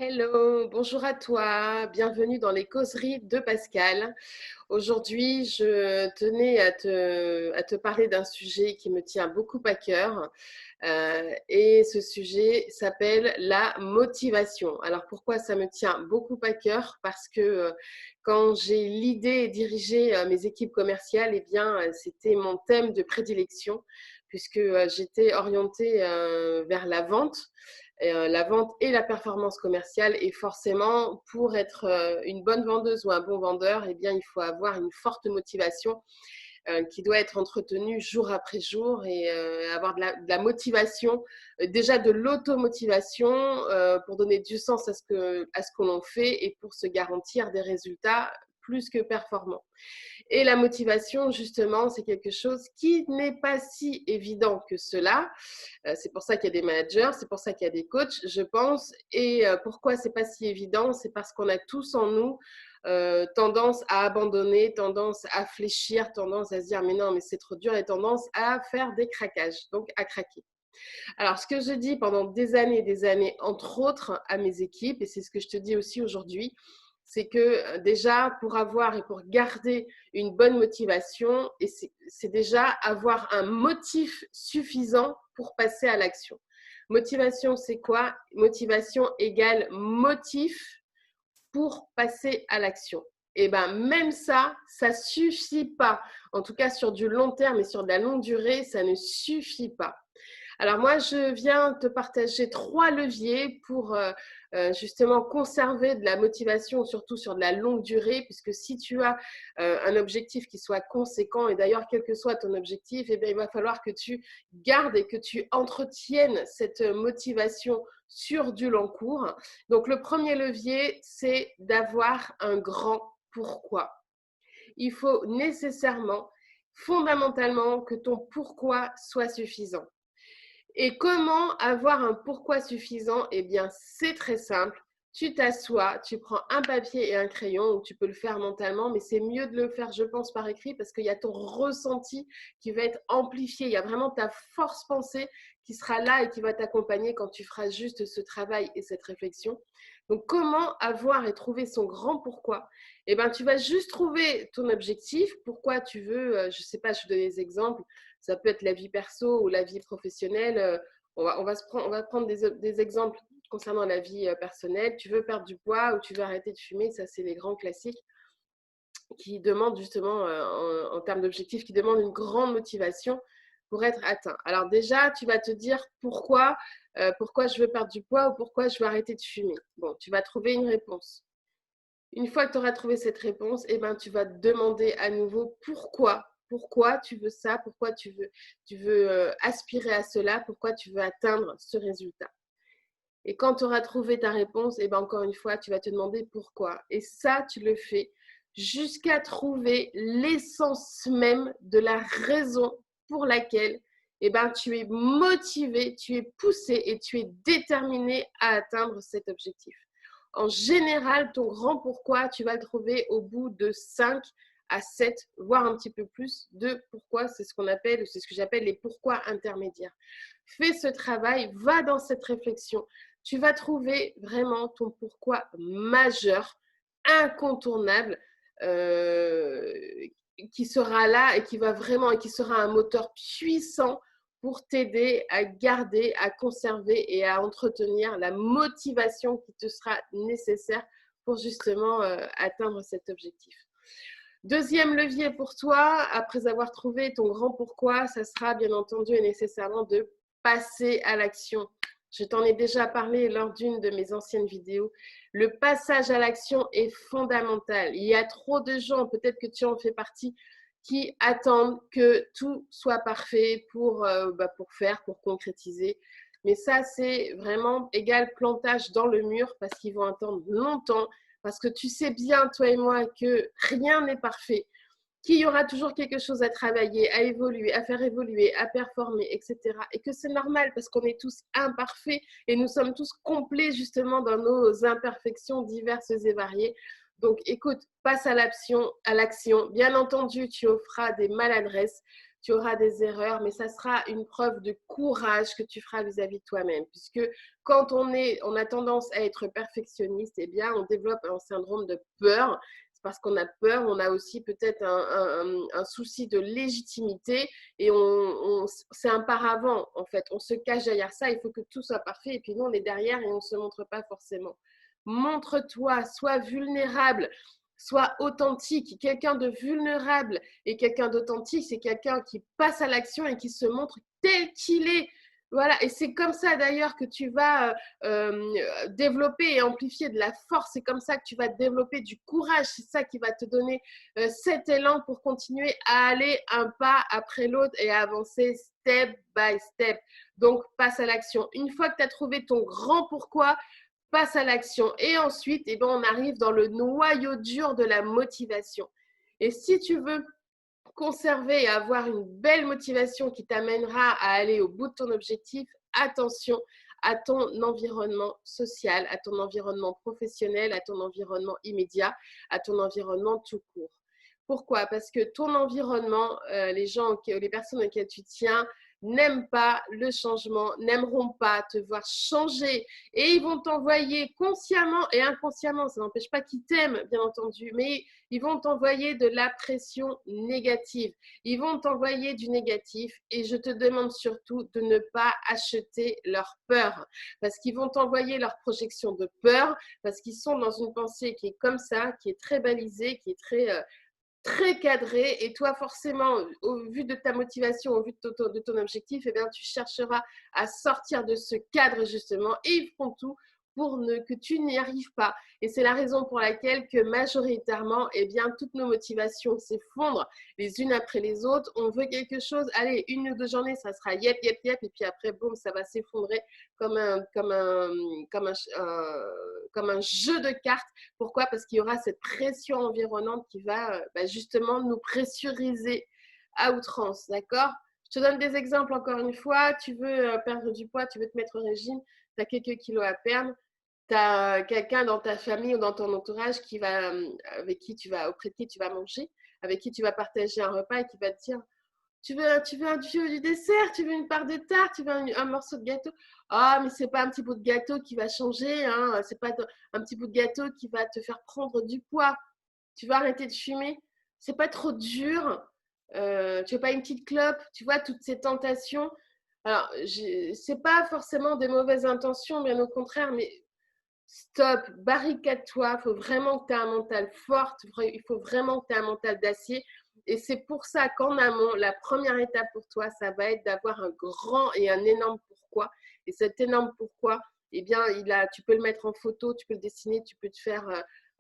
Hello, bonjour à toi, bienvenue dans les causeries de Pascal. Aujourd'hui, je tenais à te parler d'un sujet qui me tient beaucoup à cœur et ce sujet s'appelle la motivation. Alors pourquoi ça me tient beaucoup à cœur? Parce que quand j'ai l'idée de diriger mes équipes commerciales, eh bien, c'était mon thème de prédilection puisque j'étais orientée vers la vente et la performance commerciale. Et forcément, pour être une bonne vendeuse ou un bon vendeur, eh bien, il faut avoir une forte motivation qui doit être entretenue jour après jour et avoir de la motivation, déjà de l'automotivation pour donner du sens à ce que l'on fait et pour se garantir des résultats plus que performants. Et la motivation, justement, c'est quelque chose qui n'est pas si évident que cela. C'est pour ça qu'il y a des managers, c'est pour ça qu'il y a des coachs, je pense. Et pourquoi c'est pas si évident? C'est parce qu'on a tous en nous tendance à abandonner, tendance à fléchir, tendance à se dire mais non, mais c'est trop dur et tendance à faire des craquages, donc à craquer. Alors, ce que je dis pendant des années, entre autres à mes équipes, et c'est ce que je te dis aussi aujourd'hui, c'est que déjà, pour avoir et pour garder une bonne motivation, et c'est déjà avoir un motif suffisant pour passer à l'action. Motivation, c'est quoi? Motivation égale motif pour passer à l'action. Et bien, même ça ne suffit pas. En tout cas, sur du long terme et sur de la longue durée, ça ne suffit pas. Alors moi, je viens te partager 3 leviers pour justement conserver de la motivation, surtout sur de la longue durée, puisque si tu as un objectif qui soit conséquent, et d'ailleurs, quel que soit ton objectif, eh bien, il va falloir que tu gardes et que tu entretiennes cette motivation sur du long cours. Donc, le premier levier, c'est d'avoir un grand pourquoi. Il faut nécessairement, fondamentalement, que ton pourquoi soit suffisant. Et comment avoir un pourquoi suffisant? Eh bien, c'est très simple. Tu t'assois, tu prends un papier et un crayon, ou tu peux le faire mentalement, mais c'est mieux de le faire, je pense, par écrit, parce qu'il y a ton ressenti qui va être amplifié. Il y a vraiment ta force pensée qui sera là et qui va t'accompagner quand tu feras juste ce travail et cette réflexion. Donc, comment avoir et trouver son grand pourquoi? Eh bien, tu vas juste trouver ton objectif, pourquoi tu veux, je ne sais pas, je donne des exemples, ça peut être la vie perso ou la vie professionnelle. On va prendre des exemples concernant la vie personnelle. Tu veux perdre du poids ou tu veux arrêter de fumer, ça c'est les grands classiques qui demandent justement, en termes d'objectifs, qui demandent une grande motivation pour être atteint. Alors déjà, tu vas te dire pourquoi je veux perdre du poids ou pourquoi je veux arrêter de fumer. Bon, tu vas trouver une réponse. Une fois que tu auras trouvé cette réponse, eh ben, tu vas te demander à nouveau pourquoi. Pourquoi tu veux ça? Pourquoi tu veux aspirer à cela? Pourquoi tu veux atteindre ce résultat? Et quand tu auras trouvé ta réponse, eh ben, encore une fois, tu vas te demander pourquoi. Et ça, tu le fais jusqu'à trouver l'essence même de la raison pour laquelle eh ben, tu es motivé, tu es poussé et tu es déterminé à atteindre cet objectif. En général, ton grand pourquoi, tu vas le trouver au bout de 5 à 7, voire un petit peu plus de pourquoi. C'est ce qu'on appelle, c'est ce que j'appelle les pourquoi intermédiaires. Fais ce travail, va dans cette réflexion. Tu vas trouver vraiment ton pourquoi majeur, incontournable, euh, qui sera là et qui va vraiment, et qui sera un moteur puissant pour t'aider à garder, à conserver et à entretenir la motivation qui te sera nécessaire pour justement atteindre cet objectif. Deuxième levier pour toi, après avoir trouvé ton grand pourquoi, ça sera bien entendu et nécessairement de passer à l'action. Je t'en ai déjà parlé lors d'une de mes anciennes vidéos. Le passage à l'action est fondamental. Il y a trop de gens, peut-être que tu en fais partie, qui attendent que tout soit parfait pour faire, pour concrétiser. Mais ça, c'est vraiment égal plantage dans le mur parce qu'ils vont attendre longtemps. Parce que tu sais bien, toi et moi, que rien n'est parfait, qu'il y aura toujours quelque chose à travailler, à évoluer, à faire évoluer, à performer, etc. Et que c'est normal parce qu'on est tous imparfaits et nous sommes tous complets justement dans nos imperfections diverses et variées. Donc écoute, passe à l'action. Bien entendu, tu feras des maladresses, tu auras des erreurs, mais ça sera une preuve de courage que tu feras vis-à-vis de toi-même. Puisque quand on a tendance à être perfectionniste, eh bien, on développe un syndrome de peur. C'est parce qu'on a peur, on a aussi peut-être un souci de légitimité et c'est un paravent, en fait. On se cache derrière ça, il faut que tout soit parfait et puis nous, on est derrière et on ne se montre pas forcément. Montre-toi, sois vulnérable, sois authentique. Quelqu'un de vulnérable et quelqu'un d'authentique, c'est quelqu'un qui passe à l'action et qui se montre tel qu'il est. Voilà, et c'est comme ça d'ailleurs que tu vas développer et amplifier de la force. C'est comme ça que tu vas développer du courage. C'est ça qui va te donner cet élan pour continuer à aller un pas après l'autre et à avancer step by step. Donc, passe à l'action. Une fois que tu as trouvé ton grand pourquoi, passe à l'action. Et ensuite, eh ben, on arrive dans le noyau dur de la motivation. Et si tu veux conserver et avoir une belle motivation qui t'amènera à aller au bout de ton objectif, attention à ton environnement social, à ton environnement professionnel, à ton environnement immédiat, à ton environnement tout court. Pourquoi? Parce que ton environnement, les personnes auxquelles tu tiens, n'aiment pas le changement, n'aimeront pas te voir changer et ils vont t'envoyer consciemment et inconsciemment, ça n'empêche pas qu'ils t'aiment bien entendu, mais ils vont t'envoyer de la pression négative, ils vont t'envoyer du négatif et je te demande surtout de ne pas acheter leur peur parce qu'ils vont t'envoyer leur projection de peur parce qu'ils sont dans une pensée qui est comme ça, qui est très balisée, qui est très cadré et toi forcément au vu de ta motivation, au vu de ton objectif, eh bien, tu chercheras à sortir de ce cadre justement et ils feront tout pour que tu n'y arrives pas. Et c'est la raison pour laquelle que majoritairement, eh bien, toutes nos motivations s'effondrent les unes après les autres. On veut quelque chose, allez, 1 ou 2 journées, ça sera yep, yep, yep, et puis après, boum, ça va s'effondrer comme comme un jeu de cartes. Pourquoi? Parce qu'il y aura cette pression environnante qui va justement nous pressuriser à outrance, d'accord? Je te donne des exemples encore une fois. Tu veux perdre du poids, tu veux te mettre au régime, tu as quelques kilos à perdre, tu as quelqu'un dans ta famille ou dans ton entourage auprès de qui tu vas manger, avec qui tu vas partager un repas et qui va te dire tu veux du dessert, tu veux une part de tarte, tu veux un morceau de gâteau. Ah, mais c'est pas un petit bout de gâteau qui va changer, hein. C'est pas un petit bout de gâteau qui va te faire prendre du poids. Tu vas arrêter de fumer. C'est pas trop dur. Tu veux pas une petite clope, tu vois, toutes ces tentations. Alors, c'est pas forcément des mauvaises intentions, bien au contraire, mais stop, barricade-toi. Il faut vraiment que tu aies un mental fort, il faut vraiment que tu aies un mental d'acier. Et c'est pour ça qu'en amont, la première étape pour toi, ça va être d'avoir un grand et un énorme pourquoi. Et cet énorme pourquoi, eh bien, tu peux le mettre en photo, tu peux le dessiner, tu peux te faire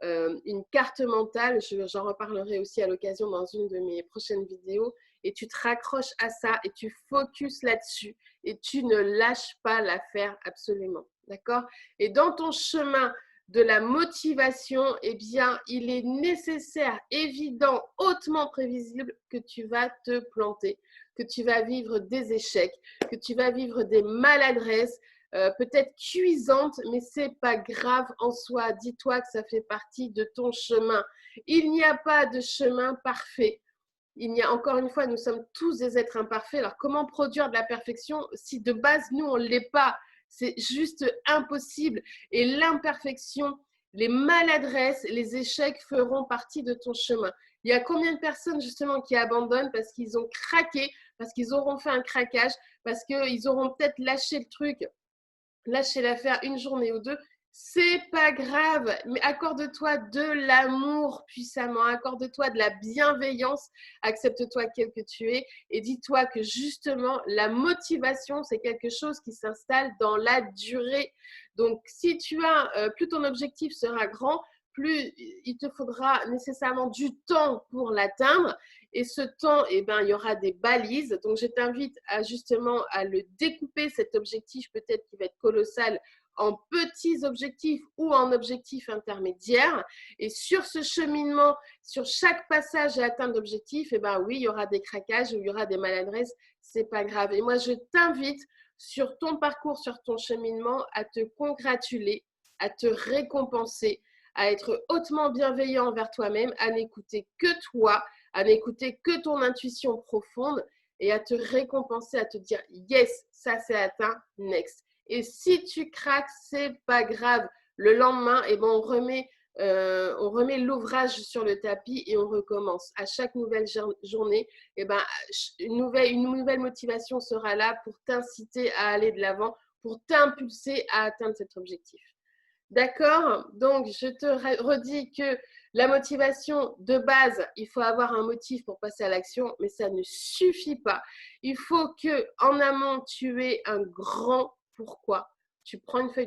une carte mentale. J'en reparlerai aussi à l'occasion dans une de mes prochaines vidéos. Et tu te raccroches à ça et tu focuses là-dessus et tu ne lâches pas l'affaire absolument. D'accord? Et dans ton chemin de la motivation, eh bien, il est nécessaire, évident, hautement prévisible que tu vas te planter, que tu vas vivre des échecs, que tu vas vivre des maladresses, peut-être cuisantes, mais c'est pas grave en soi. Dis-toi que ça fait partie de ton chemin. Il n'y a pas de chemin parfait. Encore une fois, nous sommes tous des êtres imparfaits. Alors, comment produire de la perfection si de base, nous, on ne l'est pas? C'est juste impossible. Et l'imperfection, les maladresses, les échecs feront partie de ton chemin. Il y a combien de personnes justement qui abandonnent parce qu'ils ont craqué, parce qu'ils auront fait un craquage, parce qu'ils auront peut-être lâché le truc, lâché l'affaire 1 journée ou 2. C'est pas grave, mais accorde-toi de l'amour puissamment, accorde-toi de la bienveillance, accepte-toi tel que tu es et dis-toi que justement la motivation, c'est quelque chose qui s'installe dans la durée. Donc si plus ton objectif sera grand, plus il te faudra nécessairement du temps pour l'atteindre. Et ce temps, eh ben, il y aura des balises. Donc, je t'invite justement à le découper, cet objectif peut-être qui va être colossal, en petits objectifs ou en objectifs intermédiaires. Et sur ce cheminement, sur chaque passage à atteindre l'objectif, eh ben oui, il y aura des craquages ou il y aura des maladresses. C'est pas grave. Et moi, je t'invite sur ton parcours, sur ton cheminement, à te congratuler, à te récompenser, à être hautement bienveillant envers toi-même, à n'écouter que toi, à n'écouter que ton intuition profonde et à te récompenser, à te dire yes, ça c'est atteint, next. Et si tu craques, c'est pas grave. Le lendemain, eh ben, on remet l'ouvrage sur le tapis et on recommence. À chaque nouvelle journée, eh ben, une nouvelle motivation sera là pour t'inciter à aller de l'avant, pour t'impulser à atteindre cet objectif. D'accord? Donc, je te redis que la motivation de base, il faut avoir un motif pour passer à l'action, mais ça ne suffit pas. Il faut que en amont, tu aies un grand pourquoi. Tu prends une feuille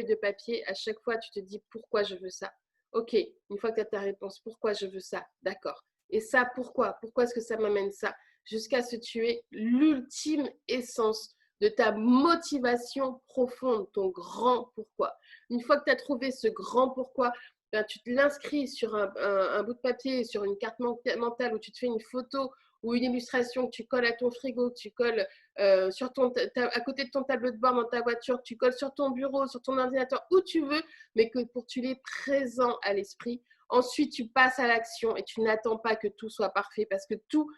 de papier, à chaque fois, tu te dis pourquoi je veux ça. Ok, une fois que tu as ta réponse, pourquoi je veux ça? D'accord. Et ça, pourquoi? Pourquoi est-ce que ça m'amène ça? Jusqu'à ce que tu aies l'ultime essence de ta motivation profonde, ton grand pourquoi. Une fois que tu as trouvé ce grand pourquoi, ben, tu te l'inscris sur un bout de papier, sur une carte mentale où tu te fais une photo ou une illustration que tu colles à ton frigo, que tu colles à côté de ton tableau de bord dans ta voiture, que tu colles sur ton bureau, sur ton ordinateur, où tu veux, mais que pour que tu l'aies présent à l'esprit. Ensuite, tu passes à l'action et tu n'attends pas que tout soit parfait parce que tout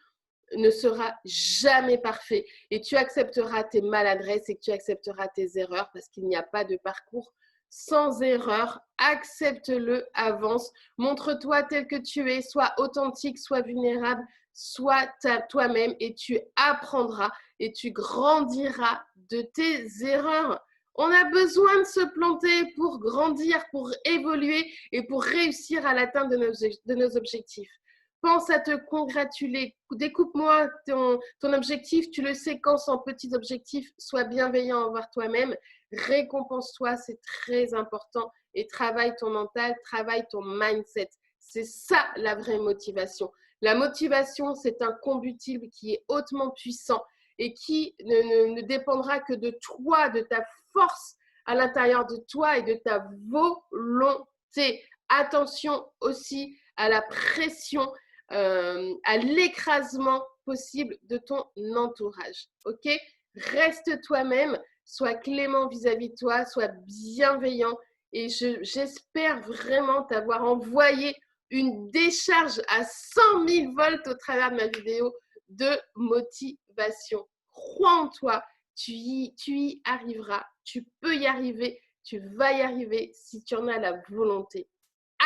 ne sera jamais parfait et tu accepteras tes maladresses et que tu accepteras tes erreurs parce qu'il n'y a pas de parcours sans erreur. Accepte-le, avance, montre-toi tel que tu es, sois authentique, sois vulnérable, sois toi-même et tu apprendras et tu grandiras de tes erreurs. On a besoin de se planter pour grandir, pour évoluer et pour réussir à l'atteinte de nos objectifs. Pense à te congratuler. Découpe-moi ton objectif. Tu le séquences en petits objectifs. Sois bienveillant envers toi-même. Récompense-toi, c'est très important. Et travaille ton mental, travaille ton mindset. C'est ça la vraie motivation. La motivation, c'est un combustible qui est hautement puissant et qui ne dépendra que de toi, de ta force à l'intérieur de toi et de ta volonté. Attention aussi à la pression, à l'écrasement possible de ton entourage. Ok? Reste toi-même, sois clément vis-à-vis de toi, sois bienveillant et j'espère vraiment t'avoir envoyé une décharge à 100 000 volts au travers de ma vidéo de motivation. Crois en toi, tu y arriveras, tu peux y arriver, tu vas y arriver si tu en as la volonté.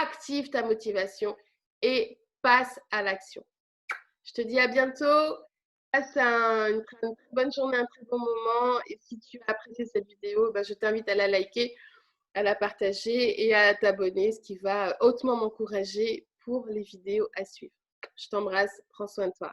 Active ta motivation et passe à l'action. Je te dis à bientôt. Passe une très bonne journée, un très bon moment. Et si tu as apprécié cette vidéo, je t'invite à la liker, à la partager et à t'abonner, ce qui va hautement m'encourager pour les vidéos à suivre. Je t'embrasse, prends soin de toi.